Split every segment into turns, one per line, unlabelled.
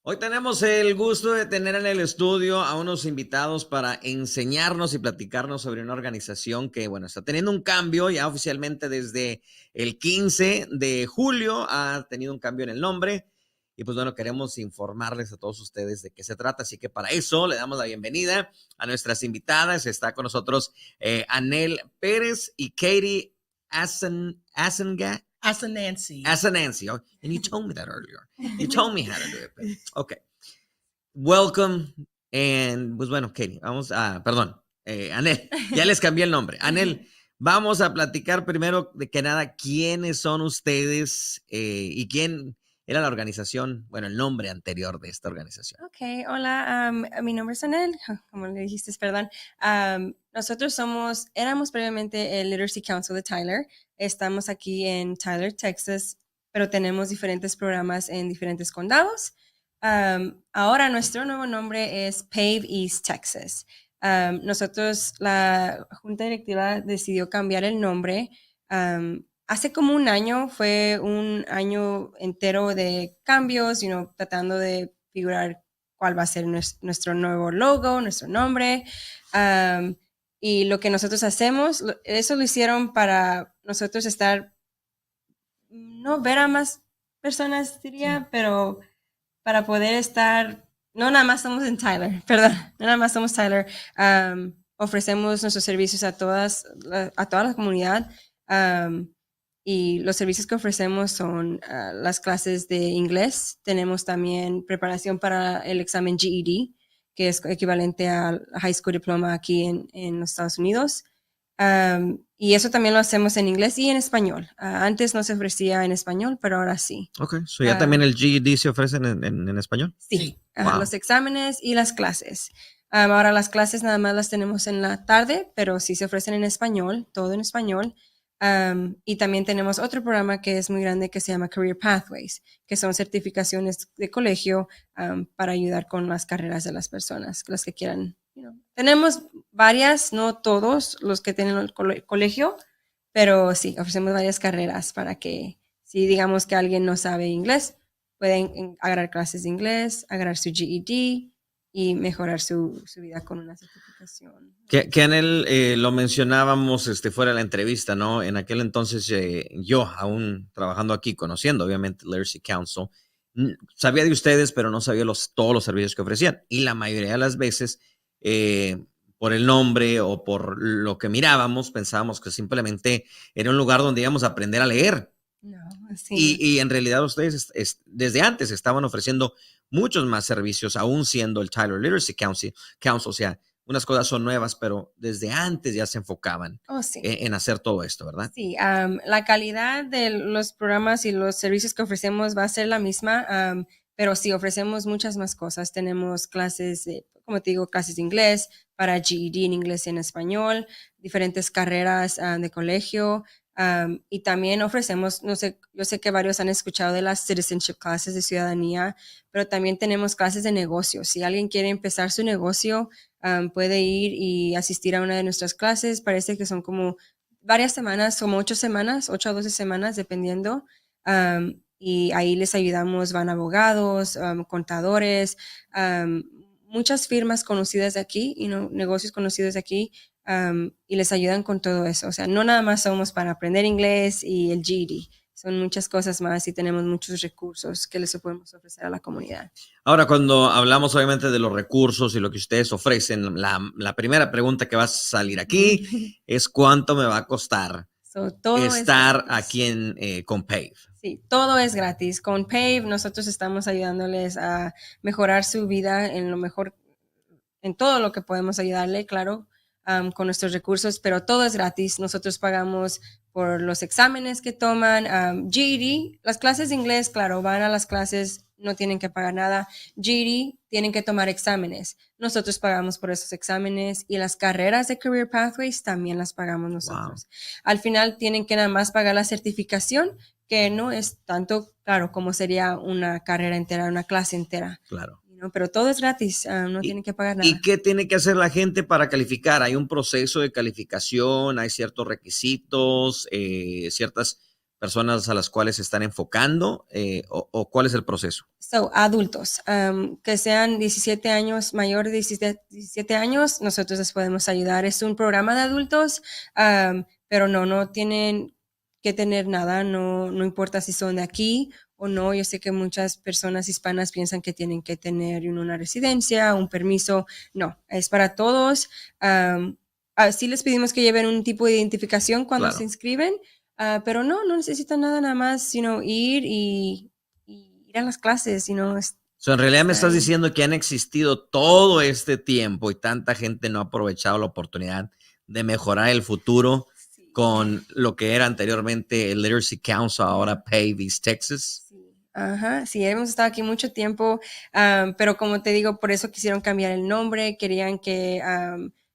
Hoy tenemos el gusto de tener en el estudio a unos invitados para enseñarnos y platicarnos sobre una organización que, bueno, está teniendo un cambio ya oficialmente desde el 15 de julio, ha tenido un cambio en el nombre y pues bueno, queremos informarles a todos ustedes de qué se trata, así que para eso le damos la bienvenida a nuestras invitadas. Está con nosotros Anel Pérez y Katie Asenga.
As a Nancy.
As a Nancy. Oh, and you told me that earlier. You told me how to do it. But, okay. Welcome. And, pues bueno, Katie, vamos a, perdón, Anel, ya les cambié el nombre. Anel, vamos a platicar primero de que nada, quiénes son ustedes y quién era la organización, bueno, el nombre anterior de esta organización.
Ok, hola, mi nombre es Anel, como le dijiste, perdón. Nosotros éramos previamente el Literacy Council de Tyler. Estamos aquí en Tyler, Texas, pero tenemos diferentes programas en diferentes condados. Ahora nuestro nuevo nombre es PAVE East Texas. Nosotros, la Junta Directiva decidió cambiar el nombre. Hace como un año, fue un año entero de cambios, tratando de figurar cuál va a ser nuestro nuevo logo, nuestro nombre. Y lo que nosotros hacemos, eso lo hicieron para nosotros no ver a más personas, diría, pero para poder estar, no nada más estamos en Tyler, perdón, no nada más somos Tyler. Ofrecemos nuestros servicios a toda la comunidad. Y los servicios que ofrecemos son las clases de inglés. Tenemos también preparación para el examen GED, que es equivalente al High School Diploma aquí en los Estados Unidos. Y eso también lo hacemos en inglés y en español. Antes no se ofrecía en español, pero ahora sí.
Ok, so ya también el GED se ofrecen en español.
Sí,
Wow.
Los exámenes y las clases. Ahora las clases nada más las tenemos en la tarde, pero sí se ofrecen en español, todo en español. Y también tenemos otro programa que es muy grande que se llama Career Pathways, que son certificaciones de colegio para ayudar con las carreras de las personas, las que quieran. Tenemos varias, no todos los que tienen el colegio, pero sí, ofrecemos varias carreras para que si digamos que alguien no sabe inglés, pueden agarrar clases de inglés, agarrar su GED y mejorar su vida con una certificación.
Que Anel, lo mencionábamos fuera de la entrevista, ¿no? En aquel entonces yo, aún trabajando aquí, conociendo obviamente Literacy Council, sabía de ustedes, pero no sabía todos los servicios que ofrecían. Y la mayoría de las veces, por el nombre o por lo que mirábamos, pensábamos que simplemente era un lugar donde íbamos a aprender a leer.
No, sí.
Y en realidad ustedes desde antes estaban ofreciendo muchos más servicios, aún siendo el Tyler Literacy Council, o sea, unas cosas son nuevas, pero desde antes ya se enfocaban en hacer todo esto, ¿verdad?
Sí, la calidad de los programas y los servicios que ofrecemos va a ser la misma, pero sí ofrecemos muchas más cosas. Tenemos clases, como te digo, clases de inglés para GED en inglés y en español, diferentes carreras de colegio. Y también ofrecemos, no sé, yo sé que varios han escuchado de las citizenship classes de ciudadanía, pero también tenemos clases de negocios. Si alguien quiere empezar su negocio, puede ir y asistir a una de nuestras clases. Parece que son como varias semanas, como 8 a 12 semanas, dependiendo. Y ahí les ayudamos, van abogados, contadores, muchas firmas conocidas de aquí, negocios conocidos de aquí, y les ayudan con todo eso. O sea, no nada más somos para aprender inglés y el GED. Son muchas cosas más y tenemos muchos recursos que les podemos ofrecer a la comunidad.
Ahora, cuando hablamos obviamente de los recursos y lo que ustedes ofrecen, la primera pregunta que va a salir aquí es ¿cuánto me va a costar estar aquí con PAVE?
Sí, todo es gratis. Con PAVE nosotros estamos ayudándoles a mejorar su vida en lo mejor, en todo lo que podemos ayudarle, claro, con nuestros recursos, pero todo es gratis. Nosotros pagamos por los exámenes que toman, GED, las clases de inglés, claro, van a las clases, no tienen que pagar nada. GED, tienen que tomar exámenes. Nosotros pagamos por esos exámenes y las carreras de Career Pathways también las pagamos nosotros. Wow. Al final tienen que nada más pagar la certificación, que no es tanto, claro, como sería una carrera entera, una clase entera.
Claro.
Pero todo es gratis, no tienen que pagar nada.
¿Y qué tiene que hacer la gente para calificar? ¿Hay un proceso de calificación? ¿Hay ciertos requisitos? ¿Ciertas personas a las cuales se están enfocando o cuál es el proceso?
So, adultos, que sean 17 años, mayor de 17 años, nosotros les podemos ayudar. Es un programa de adultos, pero no tienen que tener nada, no importa si son de aquí o no. Yo sé que muchas personas hispanas piensan que tienen que tener una residencia, un permiso. No, es para todos. Sí les pedimos que lleven un tipo de identificación cuando se inscriben, pero no necesitan nada más, ir y ir a las clases,
So, en realidad me estás diciendo que han existido todo este tiempo y tanta gente no ha aprovechado la oportunidad de mejorar el futuro con lo que era anteriormente el Literacy Council, ahora PAVE East Texas.
Sí, hemos estado aquí mucho tiempo, pero como te digo, por eso quisieron cambiar el nombre, querían que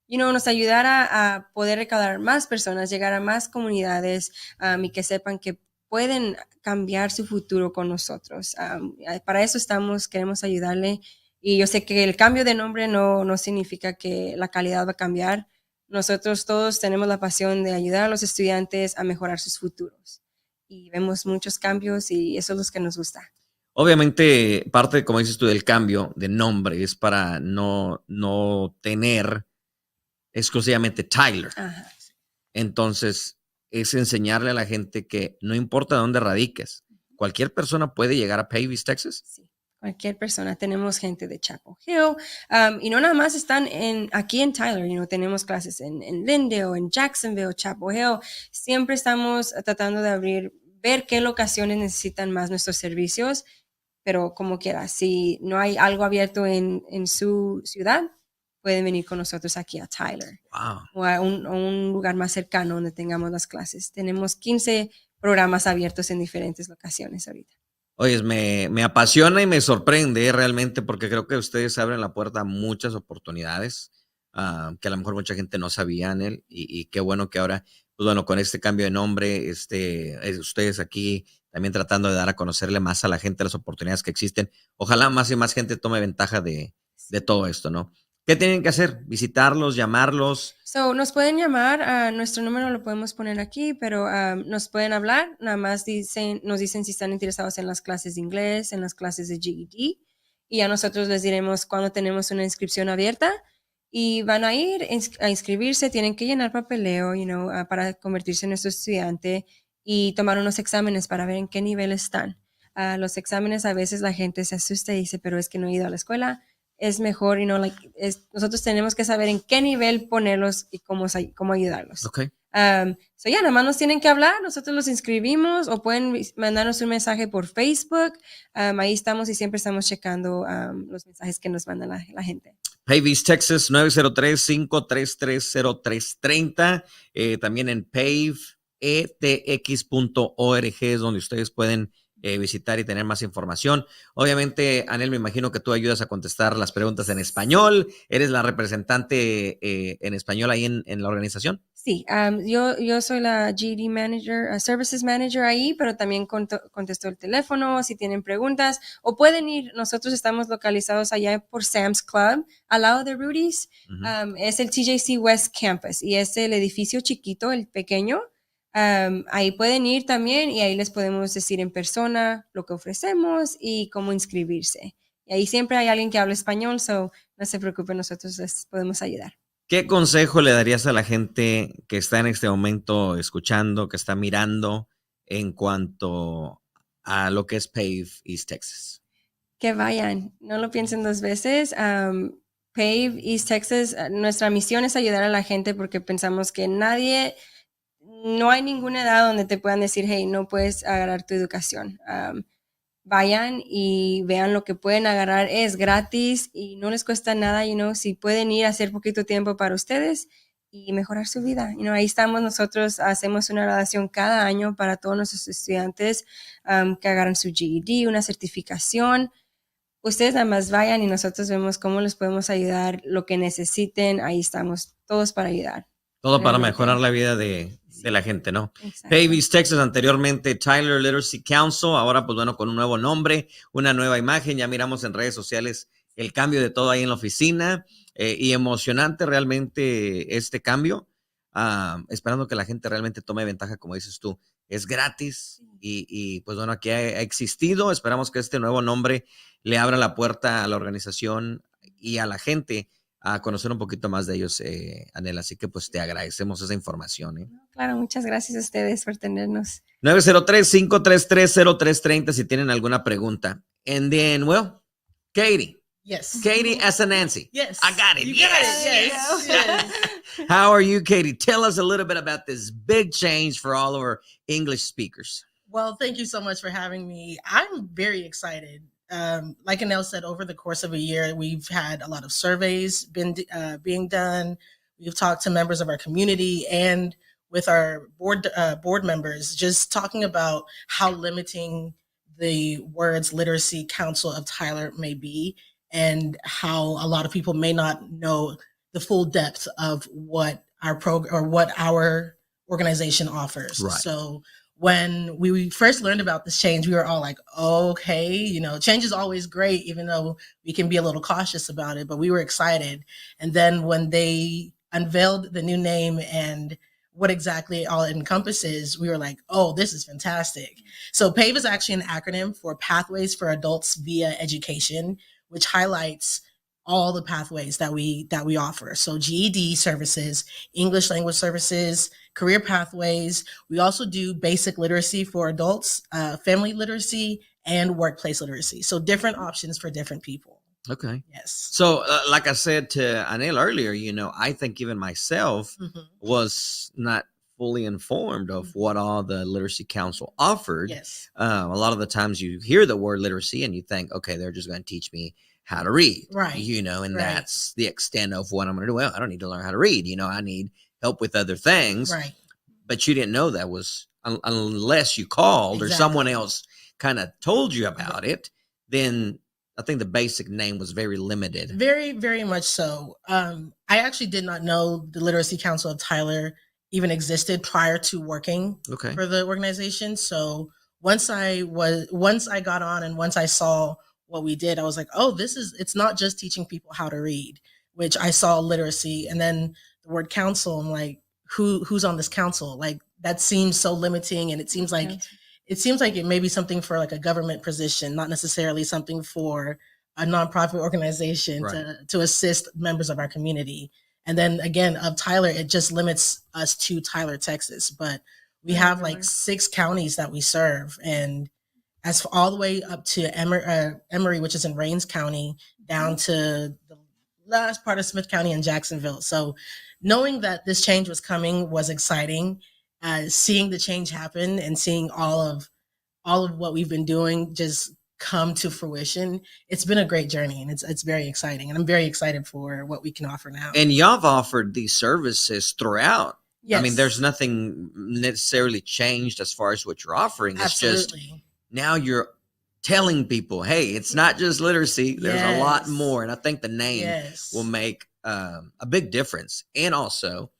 nos ayudara a poder recaudar más personas, llegar a más comunidades y que sepan que pueden cambiar su futuro con nosotros. Para eso queremos ayudarle, y yo sé que el cambio de nombre no significa que la calidad va a cambiar. Nosotros todos tenemos la pasión de ayudar a los estudiantes a mejorar sus futuros. Y vemos muchos cambios y eso es lo que nos gusta.
Obviamente, parte, como dices tú, del cambio de nombre es para no tener exclusivamente Tyler.
Ajá.
Entonces, es enseñarle a la gente que no importa dónde radiques, cualquier persona puede llegar a PAVE East Texas.
Sí, cualquier persona. Tenemos gente de Chapel Hill, y no nada más están aquí en Tyler, tenemos clases en Lindale, en Jacksonville, Chapel Hill. Siempre estamos tratando de ver qué locaciones necesitan más nuestros servicios, pero como quiera, si no hay algo abierto en su ciudad, pueden venir con nosotros aquí a Tyler.
Wow.
O a un lugar más cercano donde tengamos las clases. Tenemos 15 programas abiertos en diferentes locaciones ahorita.
Oye, me apasiona y me sorprende realmente, porque creo que ustedes abren la puerta a muchas oportunidades que a lo mejor mucha gente no sabía en él, y qué bueno que ahora, pues bueno, con este cambio de nombre, ustedes aquí también tratando de dar a conocerle más a la gente las oportunidades que existen. Ojalá más y más gente tome ventaja de todo esto, ¿no? ¿Qué tienen que hacer? ¿Visitarlos, llamarlos?
Nos pueden llamar, nuestro número lo podemos poner aquí, pero nos pueden hablar, nada más nos dicen si están interesados en las clases de inglés, en las clases de GED, y a nosotros les diremos cuando tenemos una inscripción abierta, y van a ir a inscribirse, tienen que llenar papeleo, para convertirse en nuestro estudiante y tomar unos exámenes para ver en qué nivel están. Los exámenes, a veces la gente se asusta y dice, pero es que no he ido a la escuela. Es mejor, nosotros tenemos que saber en qué nivel ponerlos y cómo ayudarlos.
Okay.
Nada más nos tienen que hablar, nosotros los inscribimos, o pueden mandarnos un mensaje por Facebook. Ahí estamos y siempre estamos checando los mensajes que nos manda la gente.
PAVE East Texas, 903-533-0330. También en paveetx.org es donde ustedes pueden visitar y tener más información. Obviamente, Anel, me imagino que tú ayudas a contestar las preguntas en español. ¿Eres la representante en español ahí en la organización?
Sí, yo soy la GD Manager, Services Manager ahí, pero también contesto el teléfono si tienen preguntas, o pueden ir. Nosotros estamos localizados allá por Sam's Club, al lado de Rudy's. Uh-huh. Es el TJC West Campus y es el edificio chiquito, el pequeño. Ahí pueden ir también y ahí les podemos decir en persona lo que ofrecemos y cómo inscribirse. Y ahí siempre hay alguien que habla español, no se preocupen, nosotros les podemos ayudar.
¿Qué consejo le darías a la gente que está en este momento escuchando, que está mirando en cuanto a lo que es PAVE East Texas?
Que vayan, no lo piensen dos veces. PAVE East Texas, nuestra misión es ayudar a la gente porque pensamos que no hay ninguna edad donde te puedan decir, hey, no puedes agarrar tu educación. Vayan y vean lo que pueden agarrar, es gratis y no les cuesta nada, si pueden ir a hacer poquito tiempo para ustedes y mejorar su vida. Ahí estamos nosotros, hacemos una graduación cada año para todos nuestros estudiantes que agarran su GED, una certificación. Ustedes nada más vayan y nosotros vemos cómo les podemos ayudar, lo que necesiten, ahí estamos todos para ayudar.
Todo para mejorar la vida de la gente, ¿no?
Exacto.
PAVE East Texas, anteriormente Tyler Literacy Council, ahora pues bueno, con un nuevo nombre, una nueva imagen. Ya miramos en redes sociales el cambio de todo ahí en la oficina, y emocionante realmente este cambio. esperando que la gente realmente tome ventaja, como dices tú. Es gratis y pues bueno, aquí ha existido. Esperamos que este nuevo nombre le abra la puerta a la organización y a la gente a conocer un poquito más de ellos, Anel. Así que pues te agradecemos esa información.
Claro, muchas gracias a ustedes por tenernos.
903-533-0330 si tienen alguna pregunta. And then, well, Katie.
Yes.
Katie as a Nancy.
Yes.
I got it.
You got it. Yes.
How are you, Katie? Tell us a little bit about this big change for all of our English speakers.
Well, thank you so much for having me. I'm very excited. Like Anel said, over the course of a year, we've had a lot of surveys being done. We've talked to members of our community and with our board members, just talking about how limiting the words Literacy Council of Tyler may be, and how a lot of people may not know the full depth of what our program or what our organization offers.
Right.
So when we first learned about this change, we were all like, okay, change is always great, even though we can be a little cautious about it, but we were excited. And then when they unveiled the new name and what exactly all it encompasses, we were like, oh, this is fantastic. So PAVE is actually an acronym for Pathways for Adults via Education, which highlights all the pathways that we offer. So GED services, English language services, career pathways. We also do basic literacy for adults, family literacy, and workplace literacy. So different options for different people.
Okay.
Yes.
So like I said to Anel earlier, I think even myself was not fully informed of what all the Literacy Council offered.
Yes.
A lot of the times you hear the word literacy and you think, okay, they're just going to teach me how to read,
right?
And that's the extent of what I'm going to do. Well, I don't need to learn how to read. I need help with other things.
Right.
But you didn't know that was unless you called or someone else kind of told you about it. Then I think the basic name was very limited.
Very, very much so. I actually did not know the Literacy Council of Tyler even existed prior to working for the organization. So once I got on and once I saw what we did, I was like, oh, it's not just teaching people how to read, which I saw literacy. And then the word council, I'm like, who's on this council? Like, that seems so limiting. And it seems like it may be something for like a government position, not necessarily something for a nonprofit organization to assist members of our community. And then again, of Tyler, it just limits us to Tyler, Texas. But we have like 6 counties that we serve. And as for all the way up to Emory, which is in Rains County, down to the last part of Smith County and Jacksonville. So knowing that this change was coming was exciting. Seeing the change happen and seeing all of what we've been doing just come to fruition, it's been a great journey, and it's very exciting, and I'm very excited for what we can offer now.
And y'all have offered these services throughout.
Yes.
I mean, there's nothing necessarily changed as far as what you're offering. It's just now you're telling people, hey, it's not just literacy. There's a lot more. And I think the name will make a big difference. And also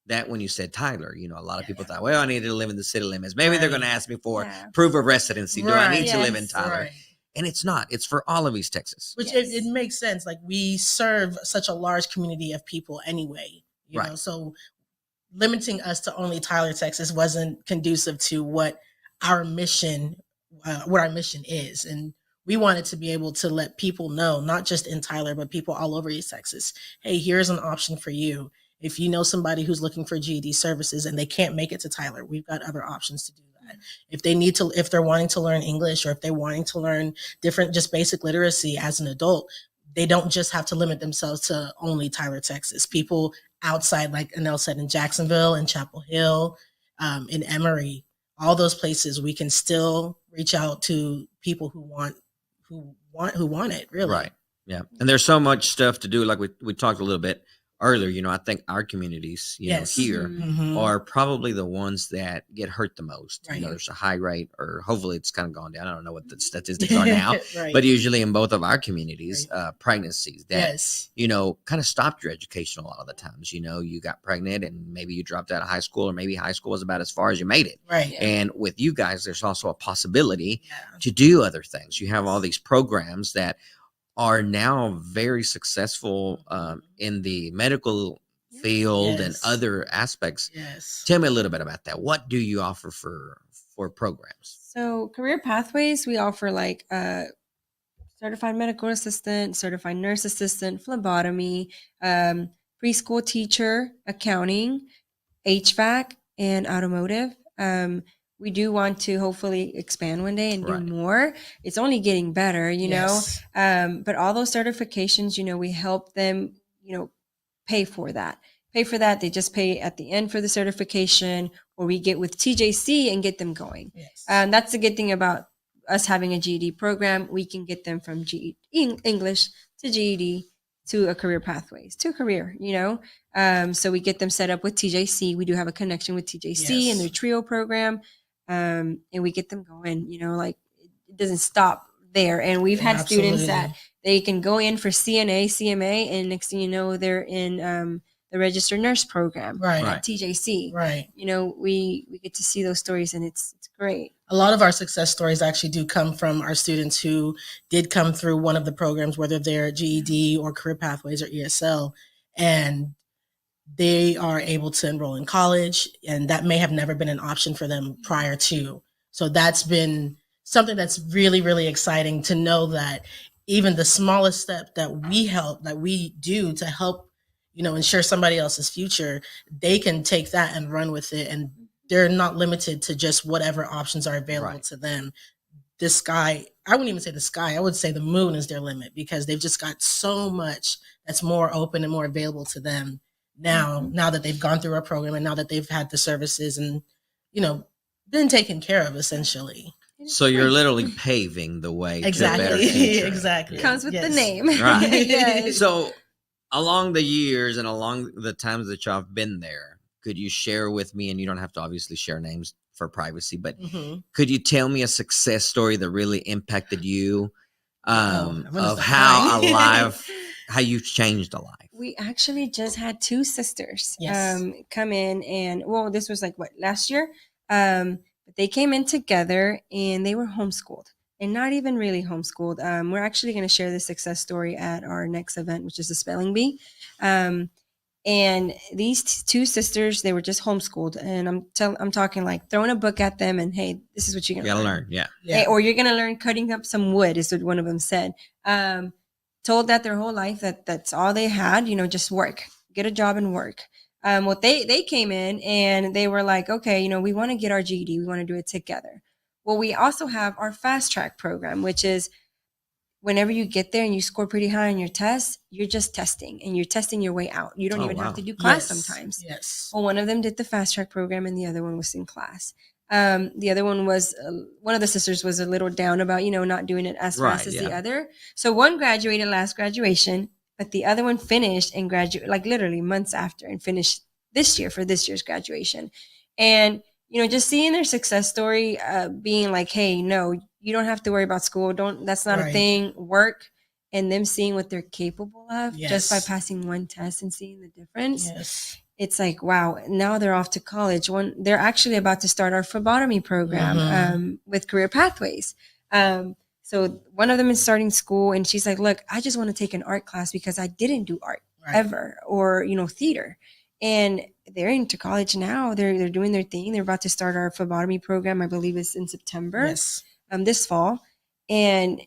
that when you said Tyler, a lot of people thought, well, I need to live in the city limits. Maybe they're going to ask me for proof of residency. Do I need to live in Tyler? Right. And it's not. It's for all of East Texas.
Which it makes sense. Like, we serve such a large community of people anyway. You know, so limiting us to only Tyler, Texas wasn't conducive to what our mission is. And we wanted to be able to let people know, not just in Tyler, but people all over East Texas, hey, here's an option for you. If you know somebody who's looking for GED services and they can't make it to Tyler, we've got other options to do that. If they're wanting to learn English, or if they're wanting to learn different, just basic literacy as an adult, they don't just have to limit themselves to only Tyler, Texas. People outside, like Anel said, in Jacksonville, in Chapel Hill, in Emory, all those places, we can still reach out to people who want it, really.
Right. Yeah. And there's so much stuff to do. Like we talked a little bit earlier, I think our communities, here are probably the ones that get hurt the most. Right. There's a high rate, or hopefully it's kind of gone down. I don't know what the statistics are now, but usually in both of our communities, pregnancies that, kind of stopped your education a lot of the times. You got pregnant and maybe you dropped out of high school, or maybe high school was about as far as you made it.
Right.
And with you guys, there's also a possibility to do other things. You have all these programs that are now very successful in the medical field and other aspects.
Yes.
Tell me a little bit about that. What do you offer for programs?
So career pathways, we offer like certified medical assistant, certified nurse assistant, phlebotomy, preschool teacher, accounting, HVAC, and automotive. We do want to hopefully expand one day and do more. It's only getting better, you know. But all those certifications, you know, we help them, you know, pay for that. They just pay at the end for the certification, or we get with TJC and get them going. That's the good thing about us having a GED program. We can get them from English to GED to a career pathways to a career, you know. So we get them set up with TJC. We do have a connection with TJC and their TRIO program. And we get them going, you know, like it doesn't stop there. And we've had students that they can go in for CNA, CMA, and next thing you know, they're in the registered nurse program at TJC. You know, we get to see those stories, and it's great.
A lot of our success stories actually do come from our students who did come through one of the programs, whether they're GED or career pathways or ESL, and they are able to enroll in college, and that may have never been an option for them prior to. So that's been something that's really, really exciting to know that even the smallest step that we do to help, you know, ensure somebody else's future, they can take that and run with it. And they're not limited to just whatever options are available to them. The sky, I wouldn't even say the sky, I would say the moon is their limit, because they've just got so much that's more open and more available to them now that they've gone through our program, and now that they've had the services and, you know, been taken care of essentially.
So you're literally paving the way to a better future.
Exactly.
Comes with the name.
Right. So along the years and along the times that y'all have been there, could you share with me, and you don't have to obviously share names for privacy, but could you tell me a success story that really impacted you, of how you've changed a life?
We actually just had two sisters come in, and well, this was like last year. But they came in together, and they were homeschooled, and not even really homeschooled. We're actually going to share this success story at our next event, which is the spelling bee. And these two sisters, they were just homeschooled, and I'm talking like throwing a book at them, and hey, this is what you're gonna learn. Hey, or you're gonna learn cutting up some wood, is what one of them said. Told that their whole life that's all they had, you know, just work, get a job and work. Well, they came in and they were like, okay, you know, we want to get our GED, we want to do it together. Well, we also have our fast track program, which is whenever you get there and you score pretty high on your test, you're just testing, and you're testing your way out. You don't even have to do class sometimes. Well, one of them did the fast track program, and the other one was in class. The other one was, one of the sisters was a little down about, you know, not doing it as fast as the other. So one graduated last graduation, but the other one finished and graduated like literally months after, and finished this year for this year's graduation. And, you know, just seeing their success story, being like, hey, no, you don't have to worry about school. That's not a thing. Work, and them seeing what they're capable of just by passing one test and seeing the difference. It's like, wow, now they're off to college. They're actually about to start our phlebotomy program with career pathways. So one of them is starting school, and she's like, look, I just want to take an art class because I didn't do art ever, or, you know, theater. And they're into college now. They're doing their thing. They're about to start our phlebotomy program. I believe it's in September, this fall. And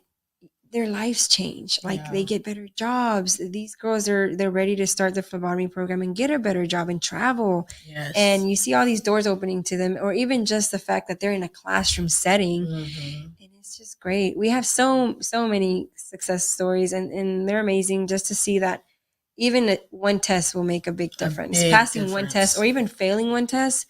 their lives change. Like they get better jobs. These girls they're ready to start the phlebotomy program and get a better job and travel. And you see all these doors opening to them, or even just the fact that they're in a classroom setting. And it's just great. We have so many success stories, and they're amazing just to see that even one test will make a big difference. Passing one test or even failing one test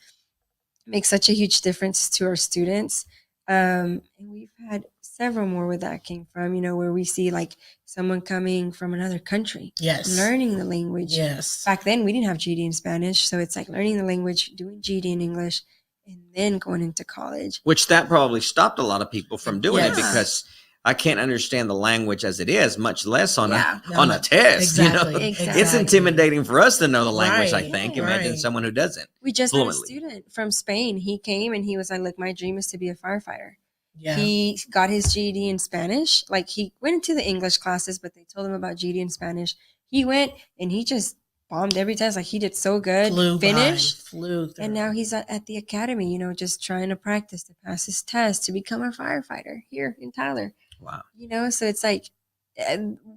makes such a huge difference to our students. And we've had several more where that came from, you know, where we see like someone coming from another country, learning the language. Back then we didn't have GED in Spanish, so it's like learning the language, doing GED in English, and then going into college. Which
that probably stopped a lot of people from doing it, because I can't understand the language as it is, much less on a test. You know? It's intimidating for us to know the language, I think. Imagine someone who doesn't.
We just had a student from Spain. He came and he was like, look, my dream is to be a firefighter. He got his GED in Spanish. Like, he went into the English classes, but they told him about GED in Spanish. He went and he just bombed every test. Like he did so good,
flew
through. And now he's at the academy, just trying to practice to pass his test to become a firefighter here in Tyler.
Wow.
So it's like,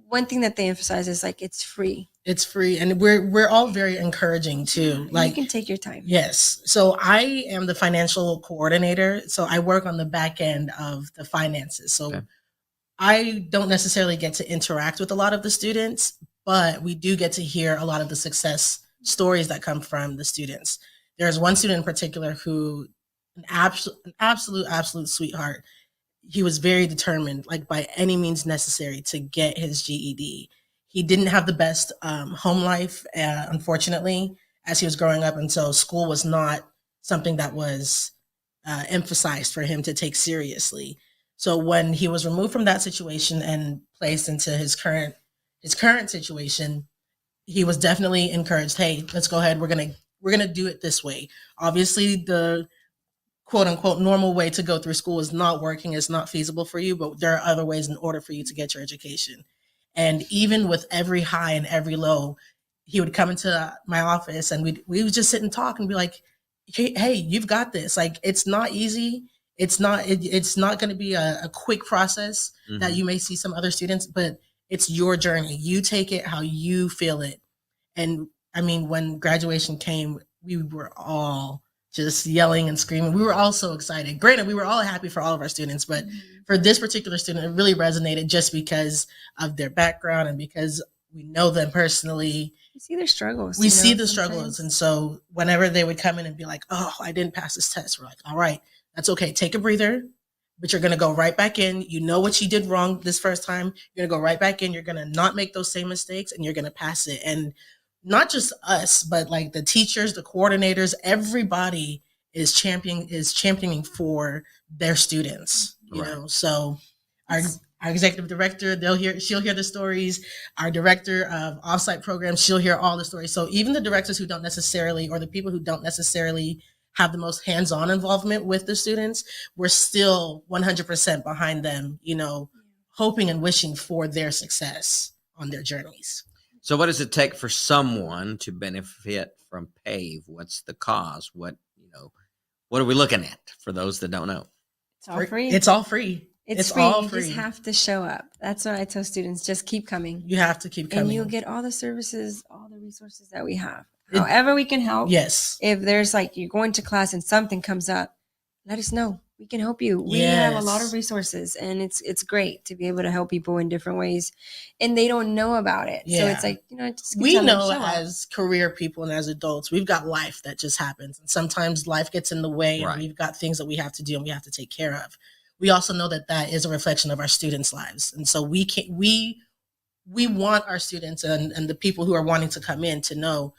one thing that they emphasize is like, it's free.
It's free. And we're all very encouraging too. Like,
you can take your time.
Yes. So I am the financial coordinator. So I work on the back end of the finances. So okay. I don't necessarily get to interact with a lot of the students, but we do get to hear a lot of the success stories that come from the students. There's one student in particular who, an absolute sweetheart. He was very determined, like by any means necessary, to get his GED. He didn't have the best home life, unfortunately, as he was growing up. And so school was not something that was emphasized for him to take seriously. So when he was removed from that situation and placed into his current situation, he was definitely encouraged, hey, let's go ahead. We're gonna do it this way. Obviously, the quote unquote normal way to go through school is not working, it's not feasible for you, but there are other ways in order for you to get your education. And even with every high and every low, he would come into my office and we would just sit and talk and be like, hey, you've got this. Like, it's not easy. It's not going to be a quick process that you may see some other students, but it's your journey. You take it how you feel it. And I mean, when graduation came, we were all just yelling and screaming. We were all so excited. Granted, we were all happy for all of our students, but for this particular student, it really resonated just because of their background and because we know them personally.
We see their struggles.
We see the struggles. And so whenever they would come in and be like, oh, I didn't pass this test, we're like, all right, that's okay. Take a breather, but you're going to go right back in. You know what you did wrong this first time. You're going to go right back in. You're going to not make those same mistakes and you're going to pass it. And not just us, but like the teachers, the coordinators, everybody is championing for their students, you know? So our executive director, she'll hear the stories. Our director of offsite programs, she'll hear all the stories. So even the directors who don't necessarily, or the people who don't necessarily have the most hands-on involvement with the students, we're still 100% behind them, hoping and wishing for their success on their journeys.
So what does it take for someone to benefit from PAVE? What's the cause? What are we looking at for those that don't know?
It's all free.
It's all free.
It's free. You just have to show up. That's what I tell students. Just keep coming.
You have to keep coming.
And you'll get all the services, all the resources that we have. However we can help.
Yes.
If there's you're going to class and something comes up, let us know. We can help you. We have a lot of resources and it's great to be able to help people in different ways. And they don't know about it. Yeah. So it's just
we know as career people and as adults, we've got life that just happens. And sometimes life gets in the way and we've got things that we have to do and we have to take care of. We also know that is a reflection of our students' lives. And so we want our students and the people who are wanting to come in to know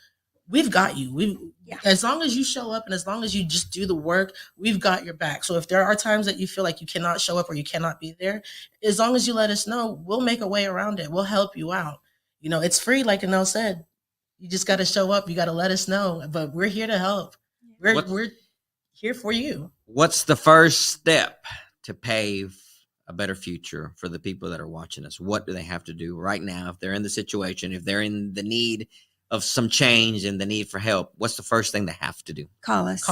we've got you. As long as you show up and as long as you just do the work, we've got your back. So if there are times that you feel like you cannot show up or you cannot be there, as long as you let us know, we'll make a way around it. We'll help you out. It's free, like Anel said. You just got to show up. You got to let us know. But we're here to help. We're here for you.
What's the first step to pave a better future for the people that are watching us? What do they have to do right now if they're in the situation, if they're in the need of some change and the need for help? What's the first thing they have to do?
Call us.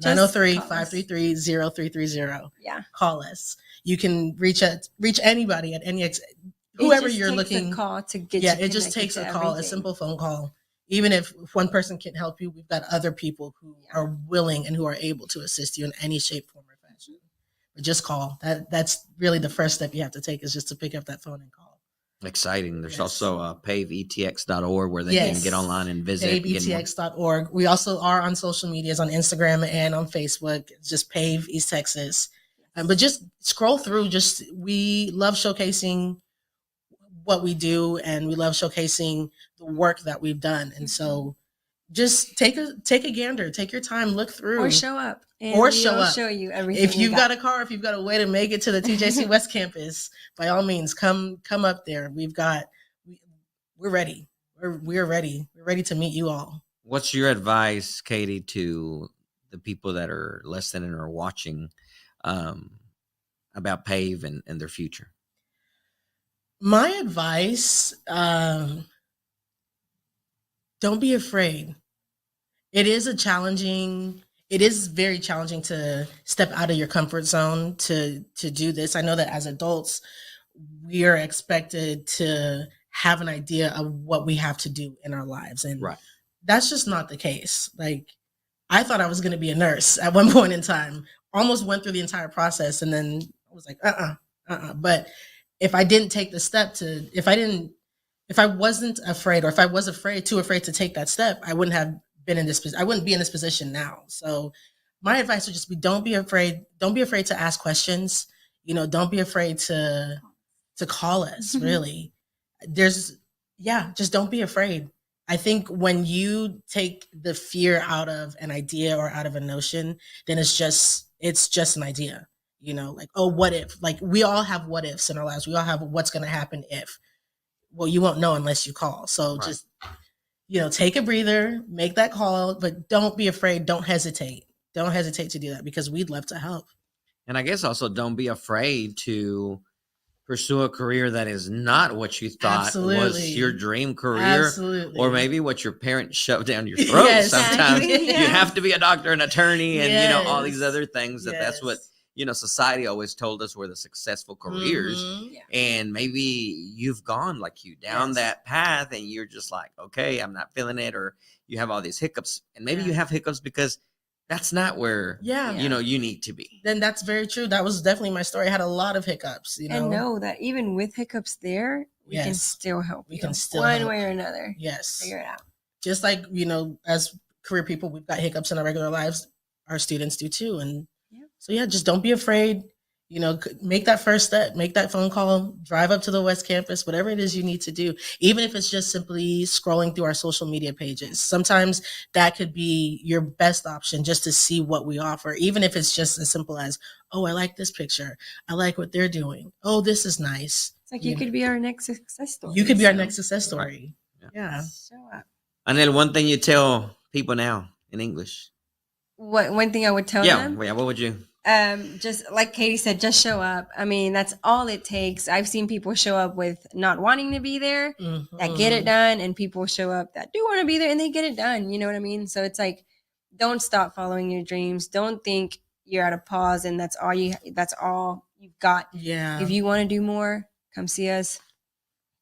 903-533-0330.
Yeah.
Call us. You can reach anybody at any whoever you're looking.
It just takes a call to get
you. Yeah, it just takes a call, a simple phone call. Even if one person can't help you, we've got other people who are willing and who are able to assist you in any shape, form, or fashion. But just call. That's really the first step you have to take, is just to pick up that phone and call.
Exciting. There's also paveetx.org where they can get online and visit.
paveetx.org. We also are on social medias, on Instagram and on Facebook. It's just PAVE East Texas. But just scroll through. We love showcasing what we do and we love showcasing the work that we've done. And so just take a gander, take your time, look through.
Or show up.
Or show up.
Show you everything.
If you've got a car, if you've got a way to make it to the TJC West Campus, by all means, come up there. We're ready. We're ready. We're ready to meet you all.
What's your advice, Katie, to the people that are listening or watching about PAVE and their future?
My advice, don't be afraid. It is very challenging to step out of your comfort zone to do this. I know that as adults, we are expected to have an idea of what we have to do in our lives. And that's just not the case. Like, I thought I was going to be a nurse at one point in time, almost went through the entire process. And then I was like, But if I didn't take the step if I wasn't afraid, or if I was too afraid to take that step, I wouldn't have been in this position. I wouldn't be in this position now. So my advice would just be, don't be afraid. Don't be afraid to ask questions. Don't be afraid to call us, really. Just don't be afraid. I think when you take the fear out of an idea or out of a notion, then it's just an idea, like, oh, what if? Like, we all have what ifs in our lives. We all have what's going to happen if. Well, you won't know unless you call. So just, take a breather, make that call, but don't be afraid. Don't hesitate. Don't hesitate to do that, because we'd love to help.
And I guess also don't be afraid to pursue a career that is not what you thought was your dream career, or maybe what your parents shoved down your throat. Sometimes you have to be a doctor, an attorney, and all these other things. That's what society always told us were the successful careers. And maybe you've gone like you down that path, and you're just like, okay, I'm not feeling it, or you have all these hiccups, and maybe you have hiccups because that's not where you need to be.
Then that's very true. That was definitely my story. I had a lot of hiccups,
And know that even with hiccups there, we can still help.
We can still
one way or another.
Yes.
Figure it out.
Just like, as career people, we've got hiccups in our regular lives. Our students do too. And so just don't be afraid. Make that first step, make that phone call, drive up to the West Campus, whatever it is you need to do, even if it's just simply scrolling through our social media pages. Sometimes that could be your best option, just to see what we offer, even if it's just as simple as, oh, I like this picture. I like what they're doing. Oh, this is nice.
It's like you could be our next success story.
You could be our next success story. Yeah.
Show up.
And then one thing you tell people now in English.
What one thing I would tell them?
Yeah, what would you?
Just like Katie said, just show up. I mean, that's all it takes. I've seen people show up with not wanting to be there, that get it done, and people show up that do want to be there and they get it done. You know what I mean? So it's like, don't stop following your dreams. Don't think you're at a pause and that's all you've got.
Yeah.
If you want to do more, come see us.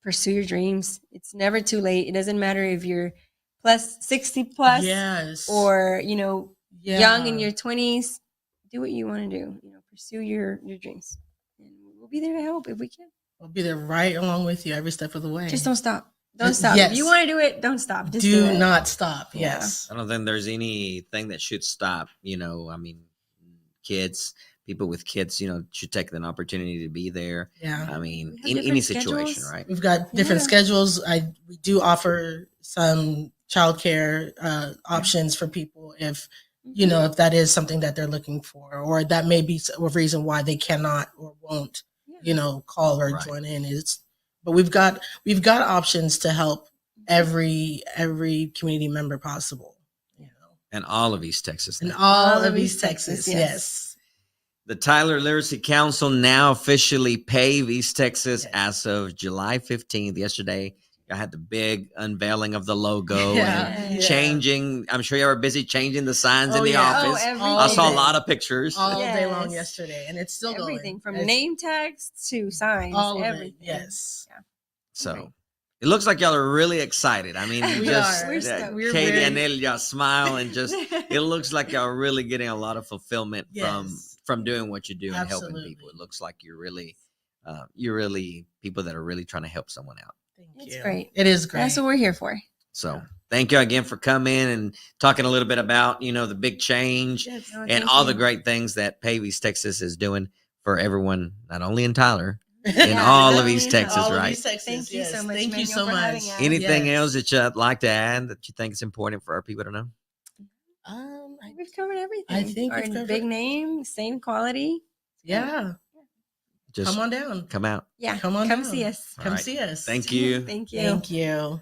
Pursue your dreams. It's never too late. It doesn't matter if you're 60 plus, or young in your 20s. Do what you want to do. Pursue your dreams, and we'll be there to help if we can.
We'll be there right along with you every step of the way.
Just don't stop. Don't stop. Yes. If you want to do it, don't stop. Just
do not stop. Yes.
I don't think there's anything that should stop. I mean, people with kids, should take an opportunity to be there.
Yeah.
I mean, in any situation, right?
We've got different schedules. We do offer some childcare options for people if that is something that they're looking for, or that may be a reason why they cannot or won't, call or join in. But we've got options to help every community member possible.
And all of East Texas.
And all of East Texas, yes.
The Tyler Literacy Council now officially PAVE East Texas as of July 15th. Yesterday, I had the big unveiling of the logo and changing. I'm sure you were busy changing the signs in the office. I saw a lot of pictures
all day long yesterday, and it's still
everything from name tags to signs.
All
everything.
Of it, yes.
Yeah.
So it looks like y'all are really excited. I mean, Katie and Elle, y'all smile, and it looks like y'all are really getting a lot of fulfillment from doing what you do and helping people. It looks like you're really people that are really trying to help someone out.
It's great.
It is great.
That's what we're here for.
So thank you again for coming and talking a little bit about, the big change and all the great things that PAVE East Texas is doing for everyone, not only in Tyler, in all of East Texas, right?
East Texas,
thank you so much.
Thank you so much.
Anything else that you'd like to add that you think is important for our people to know?
We've covered everything.
I think
our big name, same quality.
Yeah.
Just
come on down.
Come out.
Yeah.
Come
down. See us.
Come see us.
Thank you.
Thank you.
Thank you.